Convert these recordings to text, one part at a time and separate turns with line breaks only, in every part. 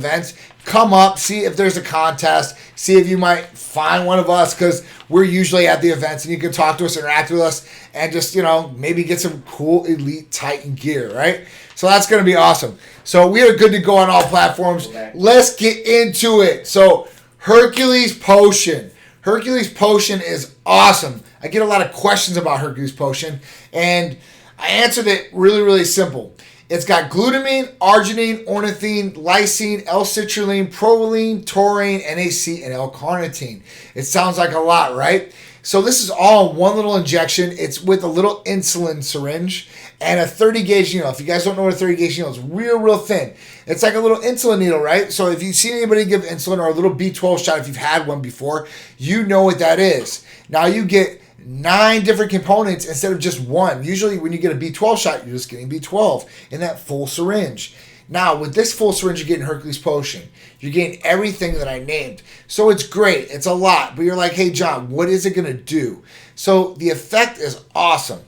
events, come up, see if there's a contest, see if you might find one of us, because we're usually at the events, and you can talk to us, interact with us, and just, maybe get some cool Elite Titan gear, right? So that's going to be awesome. So we are good to go on all platforms. Let's get into it. So Hercules Potion. Hercules Potion is awesome. I get a lot of questions about Hercules Potion, and I answered it really, really simple. It's got glutamine, arginine, ornithine, lysine, L-citrulline, proline, taurine, NAC, and L-carnitine. It sounds like a lot, right? So this is all in one little injection. It's with a little insulin syringe and a 30 gauge needle. If you guys don't know what a 30 gauge needle is, real thin. It's like a little insulin needle, right? So if you've seen anybody give insulin or a little B12 shot, if you've had one before, you know what that is. Now you get 9 different components instead of just one. Usually when you get a B12 shot, you're just getting B12 in that full syringe. Now with this full syringe, you're getting Hercules Potion. You're getting everything that I named. So it's great. It's a lot. But you're like, hey, John, what is it going to do? So the effect is awesome.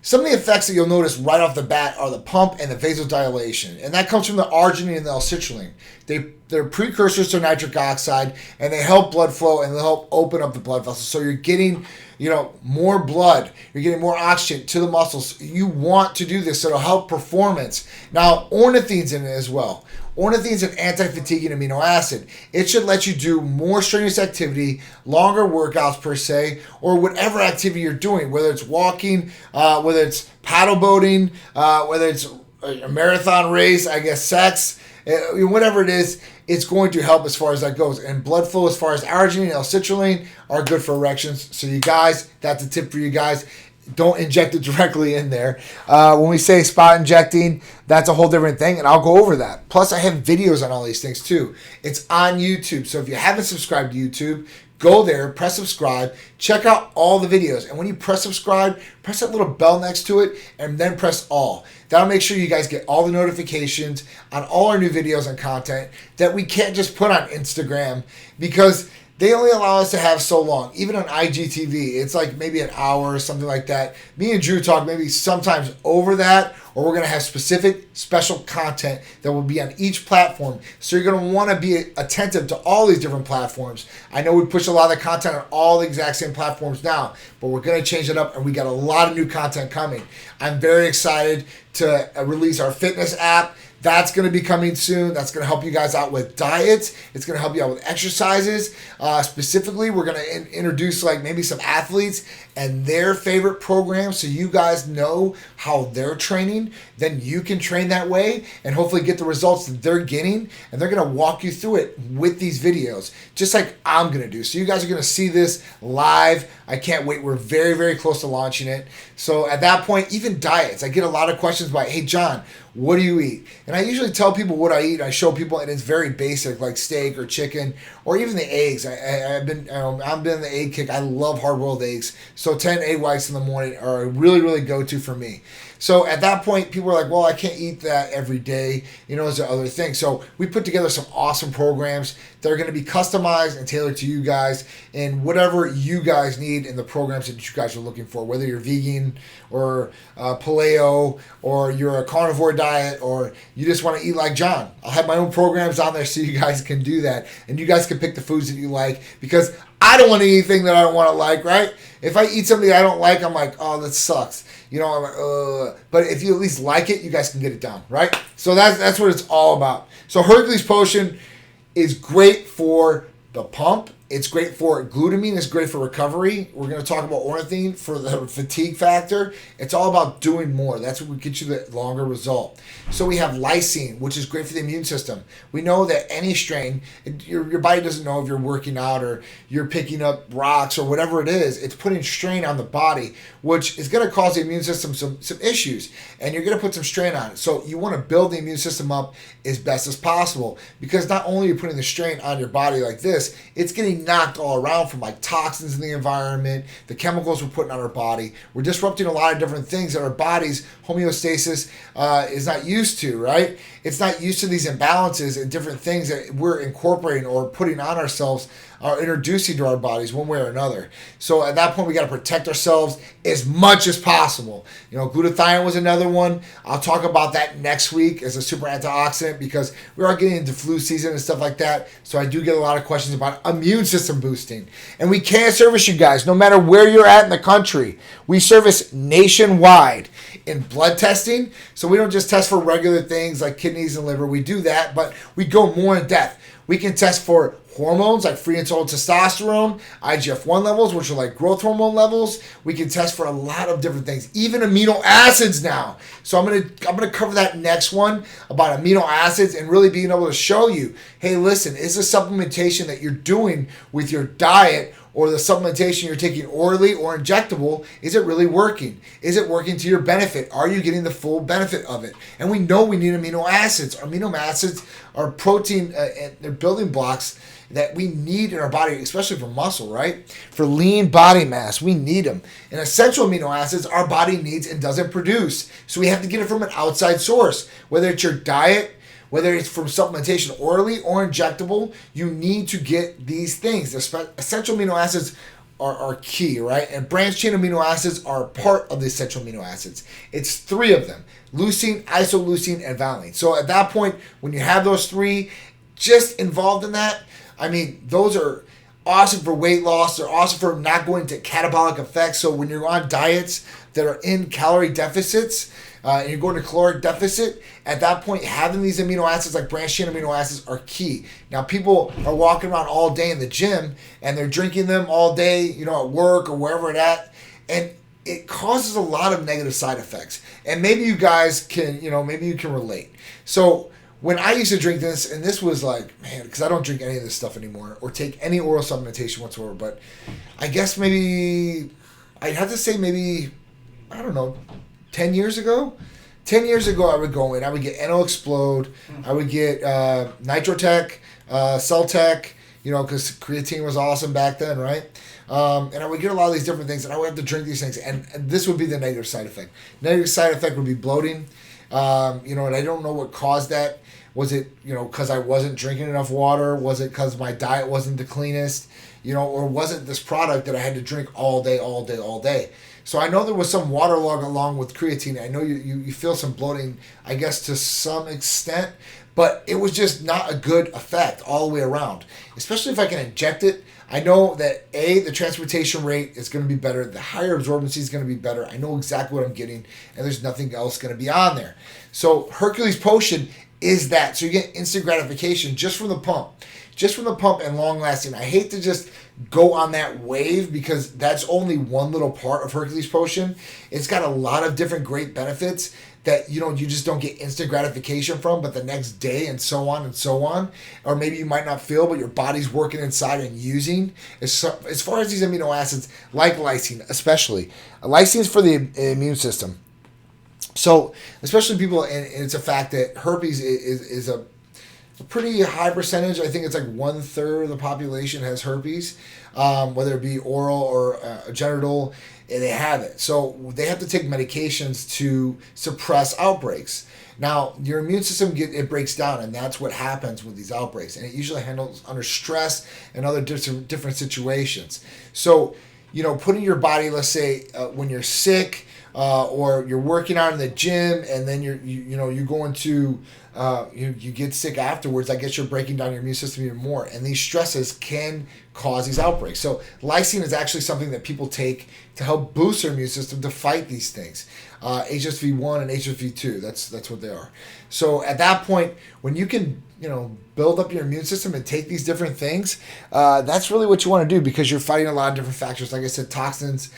Some of the effects that you'll notice right off the bat are the pump and the vasodilation. And that comes from the arginine and the L-citrulline. They're precursors to nitric oxide, and they help blood flow, and they help open up the blood vessels. So you're getting, more blood. You're getting more oxygen to the muscles. You want to do this, so it'll help performance. Now, ornithine's in it as well. Ornithine's an anti-fatiguing amino acid. It should let you do more strenuous activity, longer workouts per se, or whatever activity you're doing, whether it's walking, whether it's paddle boating, whether it's a marathon race, sex, whatever it is, it's going to help as far as that goes. And blood flow as far as arginine and L-citrulline are good for erections. So you guys, that's a tip for you guys. Don't inject it directly in there. When we say spot injecting, that's a whole different thing, and I'll go over that. Plus, I have videos on all these things too. It's on YouTube. So if you haven't subscribed to YouTube, go there, press subscribe, check out all the videos. And when you press subscribe, press that little bell next to it, and then press all. That'll make sure you guys get all the notifications on all our new videos and content that we can't just put on Instagram, because they only allow us to have so long. Even on IGTV, it's like maybe an hour or something like that. Me and Drew talk maybe sometimes over that, or we're going to have specific special content that will be on each platform. So you're going to want to be attentive to all these different platforms. I know we push a lot of the content on all the exact same platforms now, but we're going to change it up, and we got a lot of new content coming. I'm very excited to release our fitness app. That's going to be coming soon. That's going to help you guys out with diets. It's going to help you out with exercises. Specifically, we're going to introduce maybe some athletes and their favorite programs, so you guys know how they're training. Then you can train that way and hopefully get the results that they're getting. And they're going to walk you through it with these videos, just like I'm going to do. So you guys are going to see this live. I can't wait. We're very, very close to launching it. So at that point, even diets. I get a lot of questions about, hey, John, what do you eat? And I usually tell people what I eat. I show people, and it's very basic, like steak or chicken, or even the eggs. I've been the egg kick. I love hard-boiled eggs. So 10 egg whites in the morning are a really, really go-to for me. So at that point, people are like, well, I can't eat that every day. Is there other things? So we put together some awesome programs that are going to be customized and tailored to you guys and whatever you guys need in the programs that you guys are looking for, whether you're vegan or paleo, or you're a carnivore diet, or you just want to eat like John. I'll have my own programs on there so you guys can do that. And you guys can pick the foods that you like, because I don't want to eat anything that I don't want to like, right? If I eat something I don't like, I'm like, oh, that sucks. I'm like, but if you at least like it, you guys can get it done, right? So that's what it's all about. So Hercules Potion is great for the pump. It's great for glutamine. It's great for recovery. We're going to talk about ornithine for the fatigue factor. It's all about doing more. That's what will get you the longer result. So we have lysine, which is great for the immune system. We know that any strain, your body doesn't know if you're working out or you're picking up rocks or whatever it is. It's putting strain on the body, which is going to cause the immune system some issues. And you're going to put some strain on it. So you want to build the immune system up as best as possible, because not only are you putting the strain on your body like this, it's getting getting knocked all around from like toxins in the environment, the chemicals we're putting on our body. We're disrupting a lot of different things that our body's homeostasis is not used to, right? It's not used to these imbalances and different things that we're incorporating or putting on ourselves or introducing to our bodies one way or another. So at that point, we got to protect ourselves as much as possible. You know, glutathione was another one. I'll talk about that next week as a super antioxidant because we are getting into flu season and stuff like that. So I do get a lot of questions about immune system boosting. And we can service you guys no matter where you're at in the country. We service nationwide in blood testing. So we don't just test for regular things like kidneys and liver. We do that, but we go more in depth. We can test for hormones like free and total testosterone, IGF-1 levels, which are like growth hormone levels. We can test for a lot of different things, even amino acids now. So I'm gonna cover that next one about amino acids and really being able to show you, hey, listen, is the supplementation that you're doing with your diet or the supplementation you're taking orally or injectable, is it really working? Is it working to your benefit? Are you getting the full benefit of it? And we know we need amino acids. Amino acids are protein, and they're building blocks that we need in our body, especially for muscle, right? For lean body mass, we need them. And essential amino acids our body needs and doesn't produce. So we have to get it from an outside source, whether it's your diet, whether it's from supplementation orally or injectable, you need to get these things. Essential amino acids are key, right? And branched chain amino acids are part of the essential amino acids. It's 3 of them: leucine, isoleucine, and valine. So at that point, when you have those 3 just involved in that, I mean, those are awesome for weight loss. They're awesome for not going into catabolic effects. So when you're on diets that are in calorie deficits, and you're going to caloric deficit, at that point, having these amino acids like branched chain amino acids are key. Now, people are walking around all day in the gym and they're drinking them all day, you know, at work or wherever it's at, and it causes a lot of negative side effects. And maybe you guys can, you know, maybe you can relate. So when I used to drink this, and this was like, man, because I don't drink any of this stuff anymore or take any oral supplementation whatsoever, but I guess maybe, I'd have to say maybe, I don't know, 10 years ago? 10 years ago, I would go in. I would get NO Explode. I would get Nitrotech, Celtech, you know, because creatine was awesome back then, right? And I would get a lot of these different things, and I would have to drink these things. And this would be the negative side effect. Negative side effect would be bloating. You know, and I don't know what caused that. Was it, you know, because I wasn't drinking enough water? Was it because my diet wasn't the cleanest? You know, or was it this product that I had to drink all day, all day, all day? So I know there was some water log along with creatine. I know you feel some bloating, I guess, to some extent, but it was just not a good effect all the way around, especially if I can inject it. I know that, the transportation rate is going to be better. The higher absorbency is going to be better. I know exactly what I'm getting, and there's nothing else going to be on there. So Hercules Potion is that. So you get instant gratification just from the pump. Just from the pump and long lasting. I hate to just go on that wave because that's only one little part of Hercules Potion. It's got a lot of different great benefits that, you know, you just don't get instant gratification from, but the next day and so on and so on. Or maybe you might not feel, but your body's working inside and using. As far as these amino acids, like lysine especially. Lysine is for the immune system. So, especially people, and it's a fact that herpes is a pretty high percentage. I think it's like 1/3 of the population has herpes, whether it be oral or genital, and they have it. So they have to take medications to suppress outbreaks. Now, your immune system, it breaks down, and that's what happens with these outbreaks. And it usually handles under stress and other different situations. So, you know, putting your body, let's say, when you're sick, or you're working out in the gym, and then you're going to you get sick afterwards. I guess you're breaking down your immune system even more, and these stresses can cause these outbreaks. So lysine is actually something that people take to help boost their immune system to fight these things. HSV1 and HSV2, that's what they are. So at that point, when you can, you know, build up your immune system and take these different things, that's really what you want to do, because you're fighting a lot of different factors. Like I said, toxins,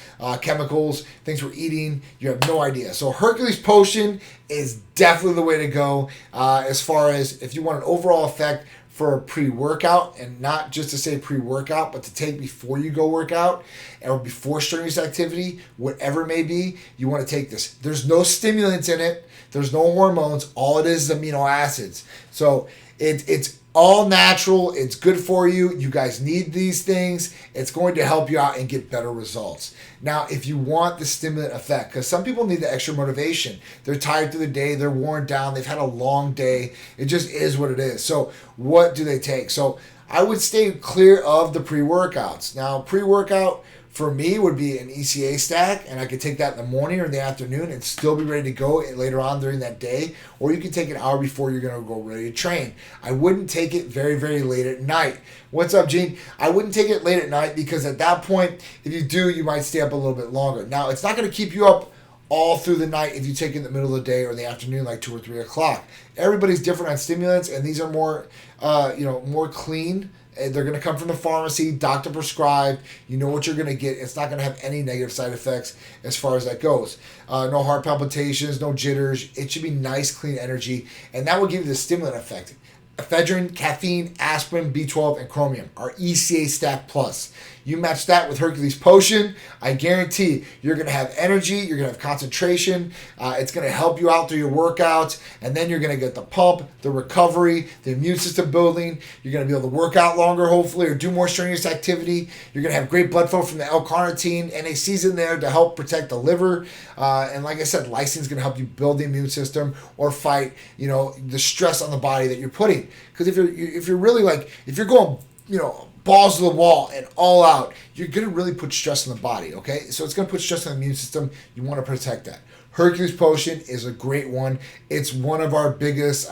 chemicals, things we're eating, you have no idea. So Hercules Potion is definitely the way to go, as far as if you want an overall effect for a pre-workout, and not just to say pre-workout, but to take before you go work out or before strenuous activity, whatever it may be, you want to take this. There's no stimulants in it. There's no hormones. All it is amino acids. So it's All natural. It's good for you. You guys need these things. It's going to help you out and get better results. Now, if you want the stimulant effect, because some people need the extra motivation. They're tired through the day. They're worn down. They've had a long day. It just is what it is. So what do they take? So I would stay clear of the pre-workouts. Now, pre-workout for me would be an ECA stack, and I could take that in the morning or in the afternoon and still be ready to go later on during that day. Or you can take an hour before you're going to go ready to train. I wouldn't take it very, very late at night. What's up, Gene? I wouldn't take it late at night because at that point, if you do, you might stay up a little bit longer. Now, it's not going to keep you up all through the night if you take it in the middle of the day or in the afternoon, like 2 or 3 o'clock. Everybody's different on stimulants, and these are more, more clean. They're going to come from the pharmacy, doctor prescribed. You know what you're going to get. It's not going to have any negative side effects as far as that goes. No heart palpitations, no jitters. It should be nice, clean energy, and that will give you the stimulant effect. Ephedrine, caffeine, aspirin, B12, and chromium are ECA Stack Plus. You match that with Hercules Potion, I guarantee you're going to have energy, you're going to have concentration, it's going to help you out through your workouts, and then you're going to get the pump, the recovery, the immune system building. You're going to be able to work out longer, hopefully, or do more strenuous activity. You're going to have great blood flow from the L-carnitine. NAC's in there to help protect the liver. And like I said, lysine is going to help you build the immune system or fight, the stress on the body that you're putting. Because if you're really if you're going, balls to the wall and all out, you're going to really put stress on the body, okay? So it's going to put stress on the immune system. You want to protect that. Hercules Potion is a great one. It's one of our biggest,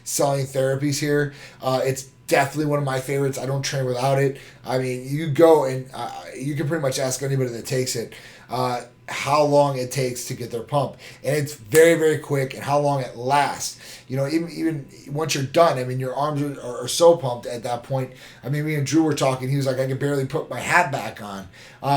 selling therapies here. It's definitely one of my favorites. I don't train without it. I mean, you go and you can pretty much ask anybody that takes it how long it takes to get their pump. And it's very, very quick, and how long it lasts. Even once you're done, your arms are so pumped at that point. Me and Drew were talking. He was like, I could barely put my hat back on.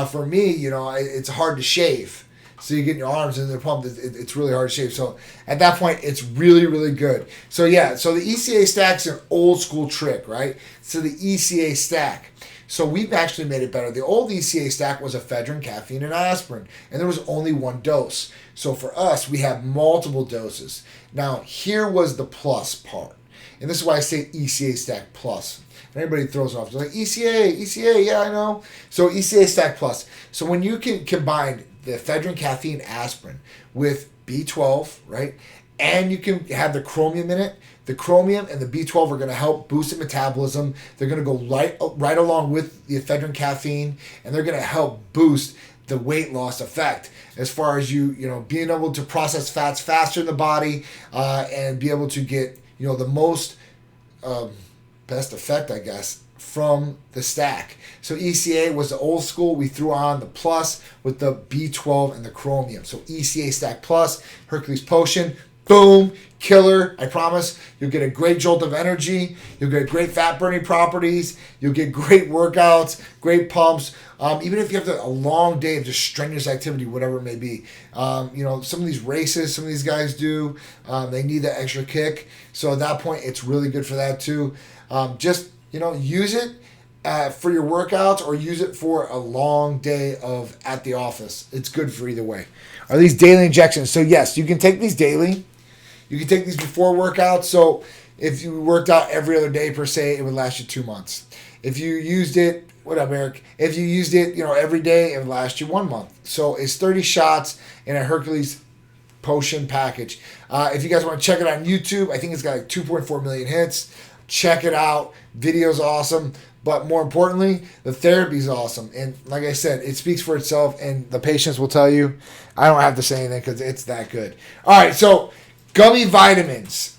For me, it's hard to shave. So you get your arms and they're pumped. It's really hard to shave. So at that point, it's really, really good. So yeah, so the ECA stack's an old school trick, right? So the ECA stack. So we've actually made it better. The old ECA stack was ephedrine, caffeine, and aspirin, and there was only one dose. So for us, we have multiple doses. Now, here was the plus part, and this is why I say ECA stack plus. And everybody throws it off. They're like, ECA, yeah, I know. So ECA stack plus. So when you can combine the ephedrine, caffeine, aspirin with B12, right, and you can have the chromium in it, the chromium and the B12 are going to help boost the metabolism. They're going to go right along with the ephedrine, caffeine, and they're going to help boost the weight loss effect as far as you being able to process fats faster in the body and be able to get the most best effect, I guess, from the stack. So ECA was the old school. We threw on the plus with the B12 and the chromium. So ECA Stack Plus, Hercules Potion, boom, killer. I promise you'll get a great jolt of energy. You'll get great fat burning properties. You'll get great workouts, great pumps. Even if you have a long day of just strenuous activity, whatever it may be. Some of these races, some of these guys do. They need that extra kick. So at that point, it's really good for that too. Use it for your workouts or use it for a long day of at the office. It's good for either way. Are these daily injections? So yes, you can take these daily. You can take these before workouts. So if you worked out every other day per se, it would last you 2 months. If you used it, what up, Eric? If you used it, every day, it would last you 1 month. So it's 30 shots in a Hercules Potion package. If you guys want to check it on YouTube, I think it's got 2.4 million hits. Check it out. Video's awesome. But more importantly, the therapy's awesome. And like I said, it speaks for itself, and the patients will tell you. I don't have to say anything because it's that good. All right, so gummy vitamins.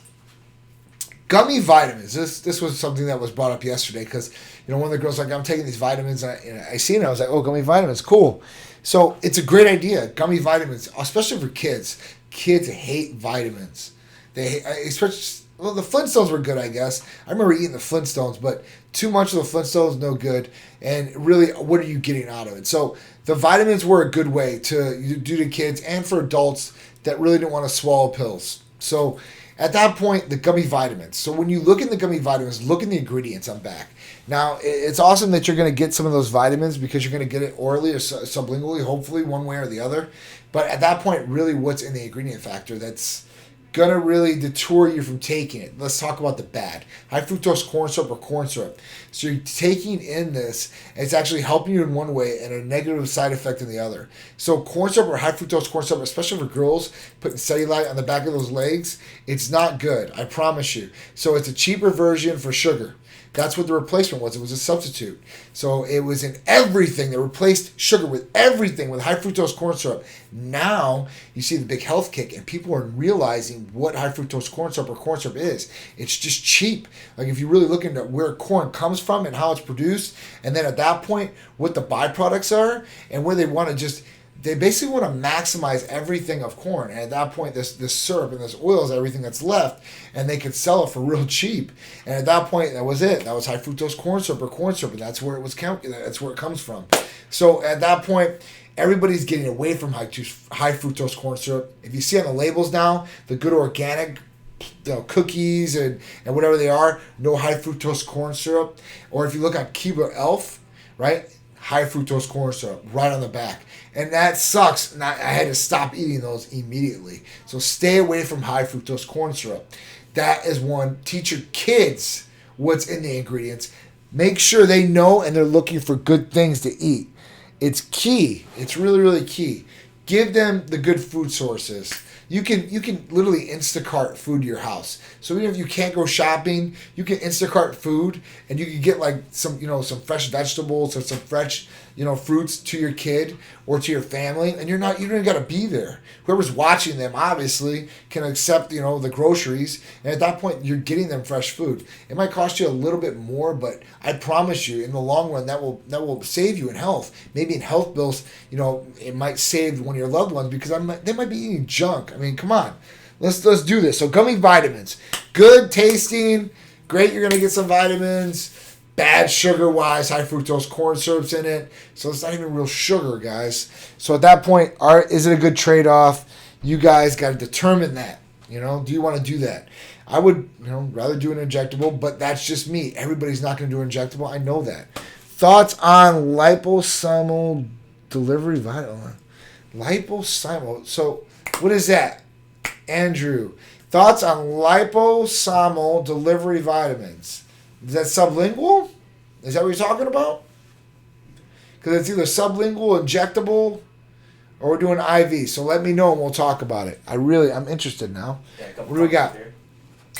Gummy vitamins. This was something that was brought up yesterday because, one of the girls was like, I'm taking these vitamins. And I seen it. I was like, oh, gummy vitamins, cool. So it's a great idea. Gummy vitamins, especially for kids. Kids hate vitamins. They hate, especially. Well, the Flintstones were good, I guess. I remember eating the Flintstones, but too much of the Flintstones, no good. And really, what are you getting out of it? So the vitamins were a good way to do to kids and for adults that really didn't want to swallow pills. So at that point, the gummy vitamins. So when you look in the gummy vitamins, look in the ingredients on back. Now, it's awesome that you're going to get some of those vitamins because you're going to get it orally or sublingually, hopefully one way or the other. But at that point, really, what's in the ingredient factor that's gonna really deter you from taking it. Let's talk about the bad. High fructose corn syrup or corn syrup. So you're taking in this, and it's actually helping you in one way and a negative side effect in the other. So corn syrup or high fructose corn syrup, especially for girls, putting cellulite on the back of those legs, it's not good. I promise you. So it's a cheaper version for sugar. That's what the replacement was. It was a substitute. So it was in everything. They replaced sugar with everything with high fructose corn syrup. Now you see the big health kick, and people are realizing what high fructose corn syrup or corn syrup is. It's just cheap. Like if you really look into where corn comes from and how it's produced, and then at that point what the byproducts are and where they want to just, they basically want to maximize everything of corn. And at that point, this syrup and this oil is everything that's left, and they could sell it for real cheap. And at that point, that was it. That was high fructose corn syrup or corn syrup, and that's where that's where it comes from. So at that point, everybody's getting away from high fructose corn syrup. If you see on the labels now, the good organic, cookies and whatever they are, no high fructose corn syrup. Or if you look on Keebler Elf, right, high fructose corn syrup right on the back. And that sucks. And I had to stop eating those immediately. So stay away from high fructose corn syrup. That is one. Teach your kids what's in the ingredients. Make sure they know and they're looking for good things to eat. It's key. It's really, really key. Give them the good food sources. You can literally Instacart food to your house. So even if you can't go shopping, you can Instacart food, and you can get like some fresh vegetables or some fresh fruits to your kid or to your family, and you don't even got to be there. Whoever's watching them obviously can accept the groceries, and at that point you're getting them fresh food. It might cost you a little bit more, but I promise you in the long run that will save you in health. Maybe in health bills, it might save one of your loved ones because they might be eating junk. I mean, come on. Let's do this. So gummy vitamins. Good tasting. Great, you're going to get some vitamins. Bad sugar-wise, high fructose corn syrup's in it. So it's not even real sugar, guys. So at that point, is it a good trade-off? You guys got to determine that. Do you want to do that? I would rather do an injectable, but that's just me. Everybody's not going to do an injectable. I know that. Thoughts on liposomal delivery vitamin? Liposomal. So what is that? Andrew, thoughts on liposomal delivery vitamins? Is that sublingual? Is that what you're talking about? Because it's either sublingual, injectable, or we're doing IV. So let me know and we'll talk about it. I'm interested now. Yeah, what do we got? Here.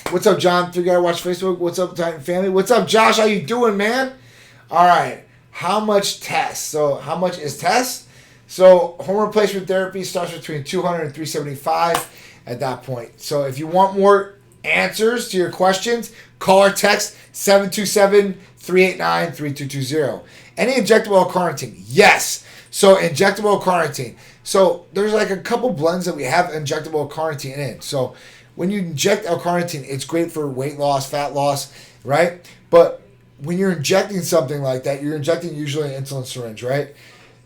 What's up, John? Three Guy Watch Facebook. What's up, Titan Family? What's up, Josh? How you doing, man? All right. How much test? So how much is test? So hormone replacement therapy starts between 200 and 375 at that point. So if you want more answers to your questions, call or text 727-389-3220. Any injectable L-carnitine? Yes. So injectable L-carnitine. So there's like a couple blends that we have injectable L-carnitine in. So when you inject L-carnitine, it's great for weight loss, fat loss, right? But when you're injecting something like that, you're injecting usually an insulin syringe, right?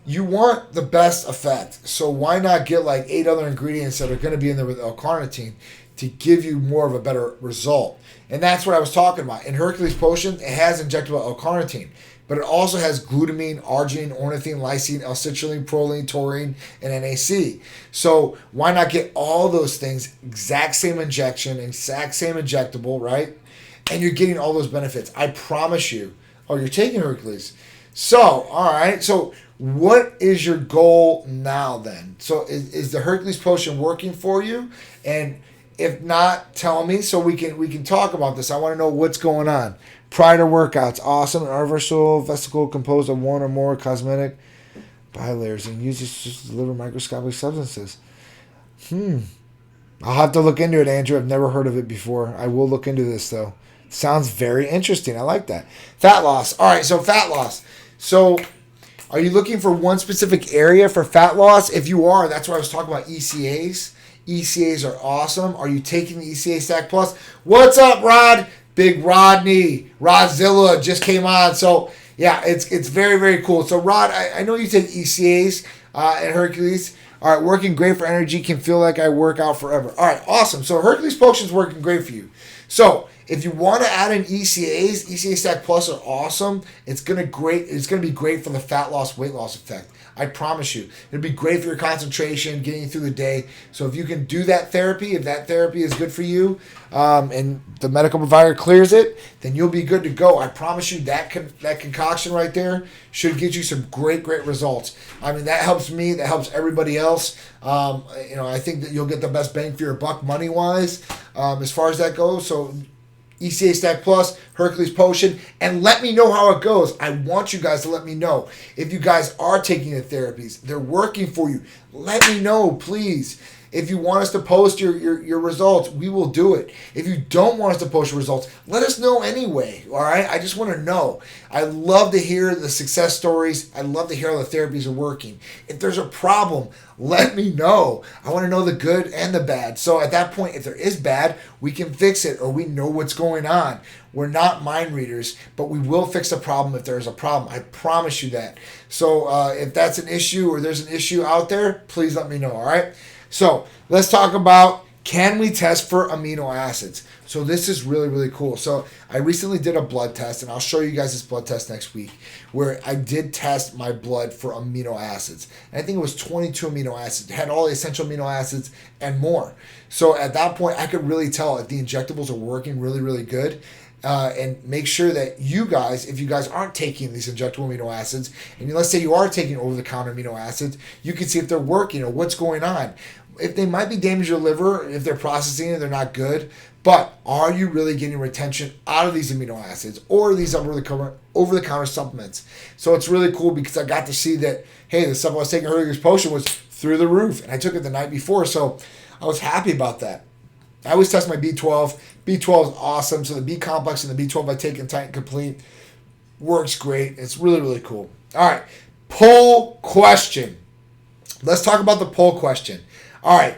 You want the best effect. So why not get like 8 other ingredients that are going to be in there with L-carnitine to give you more of a better result? And that's what I was talking about. In Hercules Potion, it has injectable L-carnitine, but it also has glutamine, arginine, ornithine, lysine, L-citrulline, proline, taurine, and NAC. So why not get all those things, exact same injection, exact same injectable, right? And you're getting all those benefits. I promise you. Oh, you're taking Hercules. So, all right. So what is your goal now then? So is the Hercules Potion working for you? And if not, tell me so we can talk about this. I want to know what's going on. Prior to workouts, awesome. An artificial vesicle composed of one or more cosmetic bilayers and uses to deliver microscopic substances. I'll have to look into it, Andrew. I've never heard of it before. I will look into this though. Sounds very interesting. I like that. Fat loss. All right, so fat loss. So are you looking for one specific area for fat loss? If you are, that's why I was talking about ECAs. ECAs are awesome. Are you taking the ECA Stack Plus? What's up, Rod? Big Rodney. Rodzilla just came on. So, yeah, it's very, very cool. So, Rod, I know you take ECAs at Hercules. All right, working great for energy. Can feel like I work out forever. All right, awesome. So, Hercules Potion is working great for you. So, If you want to add in ECAs, ECA Stack Plus are awesome. It's gonna be great for the fat loss, weight loss effect. I promise you. It'll be great for your concentration, getting you through the day. So if you can do that therapy, if that therapy is good for you, and the medical provider clears it, then you'll be good to go. I promise you that concoction right there should get you some great results. I mean, that helps me. That helps everybody else. I think that you'll get the best bang for your buck money-wise as far as that goes. So ECA Stack Plus, Hercules Potion, and let me know how it goes. I want you guys to let me know. If you guys are taking the therapies, they're working for you, let me know, please. If you want us to post your results, we will do it. If you don't want us to post your results, let us know anyway, all right? I just want to know. I love to hear the success stories. I love to hear how the therapies are working. If there's a problem, let me know. I want to know the good and the bad. So at that point, if there is bad, we can fix it or we know what's going on. We're not mind readers, but we will fix a problem if there's a problem. I promise you that. So if that's an issue or there's an issue out there, please let me know, all right? So let's talk about, can we test for amino acids? So this is really cool. So I recently did a blood test, and I'll show you guys this blood test next week, where I did test my blood for amino acids. And I think it was 22 amino acids. It had all the essential amino acids and more. So at that point, I could really tell if the injectables are working really good. And make sure that you guys, if you guys aren't taking these injectable amino acids, and let's say you are taking over-the-counter amino acids, you can see if they're working or what's going on. If they might be damaging your liver, if they're processing it, they're not good. But are you really getting retention out of these amino acids or these over-the-counter supplements? So it's really cool because I got to see that, hey, the stuff I was taking Hercules Potion was through the roof. And I took it the night before, so I was happy about that. I always test my B12. B12 is awesome. So the B complex and the B12 I take in Titan Complete works great. It's really cool. All right, poll question. Let's talk about the poll question. All right.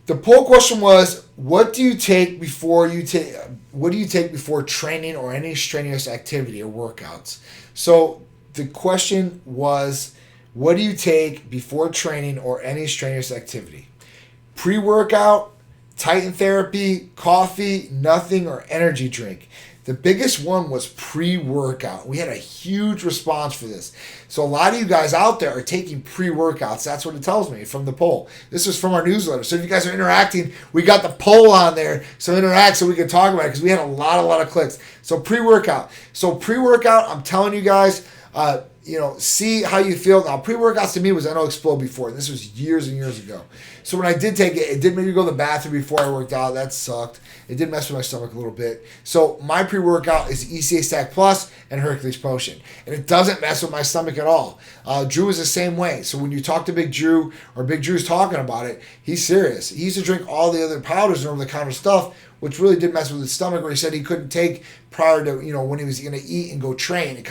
The poll question was, what do you take before training or any strenuous activity or workouts? So the question was, what do you take before training or any strenuous activity? Pre-workout, Titan therapy, coffee, nothing, or energy drink. The biggest one was pre-workout. We had a huge response for this. So a lot of you guys out there are taking pre-workouts. That's what it tells me from the poll. This was from our newsletter. So if you guys are interacting, we got the poll on there. So interact so we can talk about it because we had a lot of clicks. So pre-workout. I'm telling you guys, see how you feel. Now, pre-workouts to me was NO Explode before. This was years and years ago. So when I did take it, it did make me go to the bathroom before I worked out. That sucked. It did mess with my stomach a little bit. So my pre-workout is ECA Stack Plus and Hercules Potion. And it doesn't mess with my stomach at all. Drew is the same way. So when you talk to Big Drew, or Big Drew's talking about it, he's serious. He used to drink all the other powders and over-the-counter stuff, which really did mess with his stomach, where he said he couldn't take prior to, when he was going to eat and go train.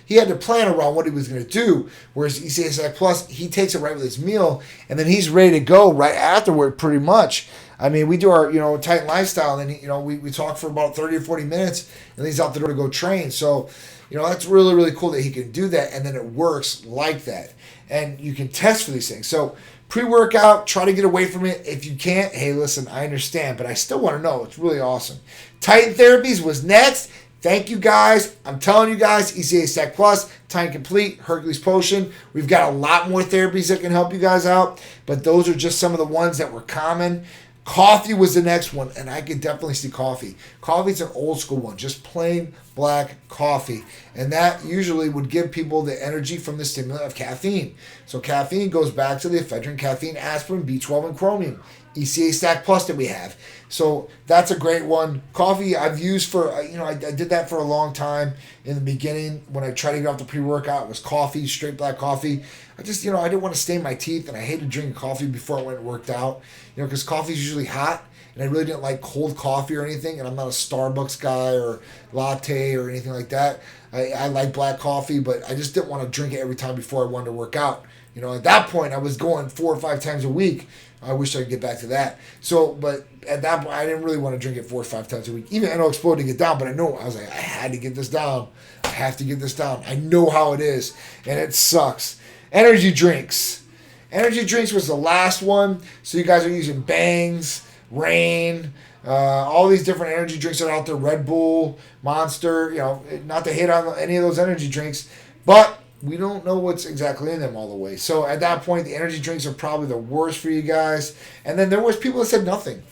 He had to plan around what he was going to do, whereas ECA Stack Plus, he takes it right with his meal, and then he's ready to go right afterward pretty much. I mean, we do our, Titan lifestyle, and then, we talk for about 30 or 40 minutes, and he's out the door to go train. So, that's really cool that he can do that, and then it works like that. And you can test for these things. So, pre-workout, try to get away from it. If you can't, hey, listen, I understand, but I still want to know. It's really awesome. Titan Therapies was next. Thank you, guys. I'm telling you guys, ECA Stack Plus, Titan Complete, Hercules Potion. We've got a lot more therapies that can help you guys out, but those are just some of the ones that were common. Coffee was the next one, and I could definitely see coffee. Coffee's an old school one, just plain black coffee. And that usually would give people the energy from the stimulant of caffeine. So caffeine goes back to the ephedrine, caffeine, aspirin, B12, and chromium. ECA Stack Plus that we have. So that's a great one. Coffee I've used for, I did that for a long time in the beginning. When I tried to get off the pre-workout, it was coffee, straight black coffee. I just, I didn't want to stain my teeth, and I hated drinking coffee before I went and worked out, because coffee is usually hot, and I really didn't like cold coffee or anything, and I'm not a Starbucks guy or latte or anything like that. I like black coffee, but I just didn't want to drink it every time before I wanted to work out. At that point, I was going 4 or 5 times a week. I wish I could get back to that. So, but at that point, I didn't really want to drink it 4 or 5 times a week. Even NO Explode to get down, but I was like, I had to get this down. I have to get this down. I know how it is, and it sucks. Energy drinks. Energy drinks was the last one. So you guys are using Bangs, Rain, all these different energy drinks that are out there, Red Bull, Monster, not to hate on any of those energy drinks, but we don't know what's exactly in them all the way. So at that point, the energy drinks are probably the worst for you guys. And then there was people that said nothing.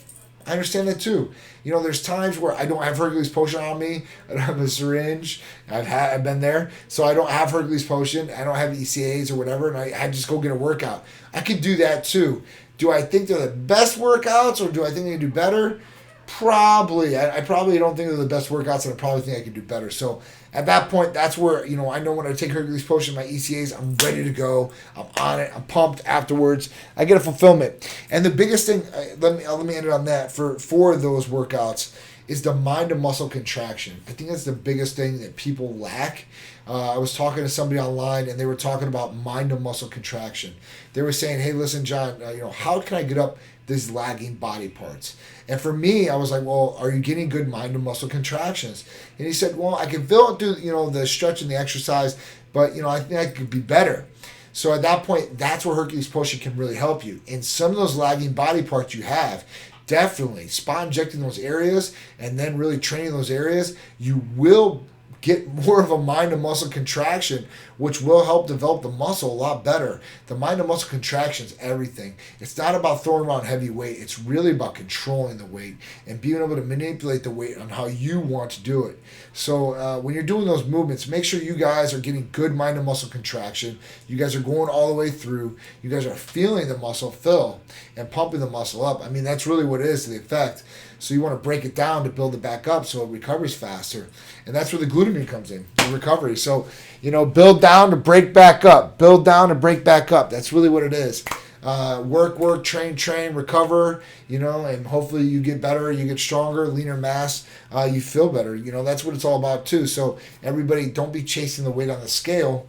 I understand that too. There's times where I don't have Hercules potion on me. I don't have a syringe. I've been there. So I don't have Hercules potion. I don't have ECAs or whatever. And I just go get a workout. I could do that too. Do I think they're the best workouts or do I think they can do better? Probably. I probably don't think they're the best workouts, and I probably think I could do better. So at that point, that's where, I know when I take Hercules potion, my ECAs, I'm ready to go. I'm on it. I'm pumped afterwards. I get a fulfillment. And the biggest thing, let me end it on that, for those workouts is the mind to muscle contraction. I think that's the biggest thing that people lack. I was talking to somebody online, and they were talking about mind to muscle contraction. They were saying, hey, listen, John, how can I get up these lagging body parts? And for me, I was like, well, are you getting good mind to muscle contractions? And he said, well, I can feel it through, the stretch and the exercise, but, I think I could be better. So at that point, that's where Hercules Potion can really help you. In some of those lagging body parts you have, definitely spot injecting those areas and then really training those areas, you will get more of a mind to muscle contraction, which will help develop the muscle a lot better. The mind to muscle contraction is everything. It's not about throwing around heavy weight. It's really about controlling the weight and being able to manipulate the weight on how you want to do it. So when you're doing those movements, make sure you guys are getting good mind to muscle contraction. You guys are going all the way through. You guys are feeling the muscle fill and pumping the muscle up. I mean, that's really what it is, the effect. So you want to break it down to build it back up so it recovers faster. And that's where the glutamine comes in, the recovery. So, build down to break back up. Build down to break back up. That's really what it is. Work, train, recover, and hopefully you get better, you get stronger, leaner mass, you feel better. That's what it's all about too. So everybody, don't be chasing the weight on the scale.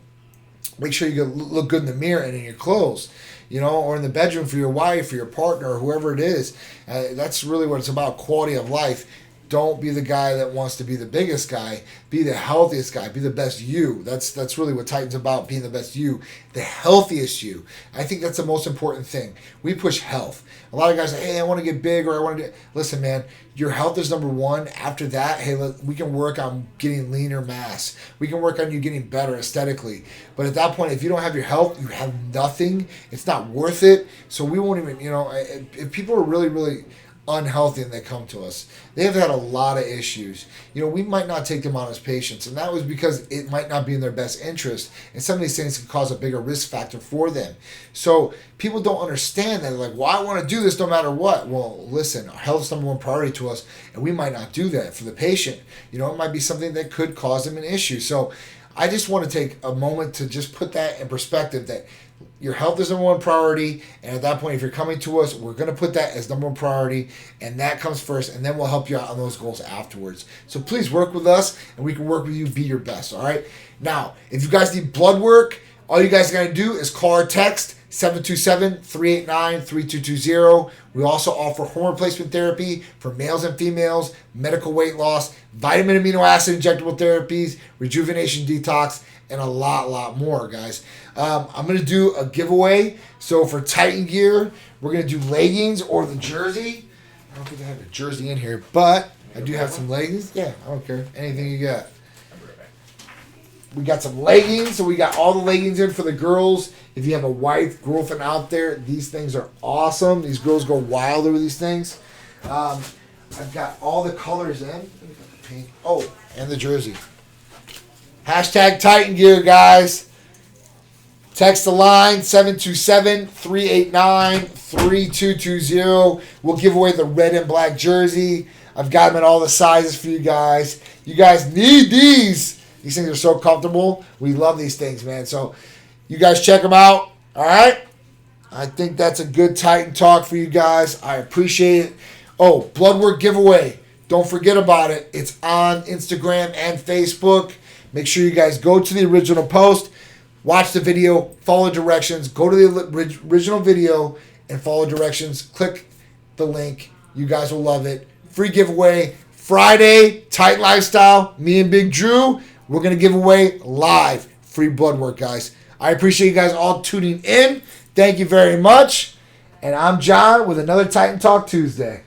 Make sure you look good in the mirror and in your clothes. Or in the bedroom for your wife or your partner or whoever it is. That's really what it's about, quality of life. Don't be the guy that wants to be the biggest guy. Be the healthiest guy. Be the best you. That's really what Titan's about, being the best you. The healthiest you. I think that's the most important thing. We push health. A lot of guys say, hey, I want to get big or I want to do... Listen, man, your health is number one. After that, hey, we can work on getting leaner mass. We can work on you getting better aesthetically. But at that point, if you don't have your health, you have nothing. It's not worth it. So we won't even, if people are really, really unhealthy and they come to us, they have had a lot of issues. We might not take them on as patients, and that was because it might not be in their best interest, and some of these things can cause a bigger risk factor for them. So people don't understand that. They're like, well, I want to do this no matter what. Well, listen, our health is number one priority to us, and we might not do that for the patient. It might be something that could cause them an issue. So I just want to take a moment to just put that in perspective, that your health is number one priority, and at that point, if you're coming to us, we're going to put that as number one priority, and that comes first, and then we'll help you out on those goals afterwards. So please work with us, and we can work with you, be your best, all right? Now, if you guys need blood work, all you guys got to do is call or text 727-389-3220. We also offer hormone replacement therapy for males and females, medical weight loss, vitamin amino acid injectable therapies, rejuvenation detox, and a lot more, guys. I'm going to do a giveaway. So for Titan gear, we're going to do leggings or the jersey. I don't think I have a jersey in here, but I do have some leggings. Yeah, I don't care. Anything you got. We got some leggings, so we got all the leggings in for the girls. If you have a wife, girlfriend out there, these things are awesome. These girls go wild over these things. I've got all the colors in. Pink. Oh, and the jersey. Hashtag Titan Gear, guys. Text the line 727-389-3220. We'll give away the red and black jersey. I've got them in all the sizes for you guys. You guys need these. These things are so comfortable. We love these things, man. So you guys check them out. All right? I think that's a good Titan talk for you guys. I appreciate it. Oh, Bloodwork giveaway. Don't forget about it. It's on Instagram and Facebook. Make sure you guys go to the original post, watch the video, follow directions, go to the original video and follow directions. Click the link. You guys will love it. Free giveaway. Friday, Titan Lifestyle. Me and Big Drew. We're going to give away live free blood work, guys. I appreciate you guys all tuning in. Thank you very much. And I'm John with another Titan Talk Tuesday.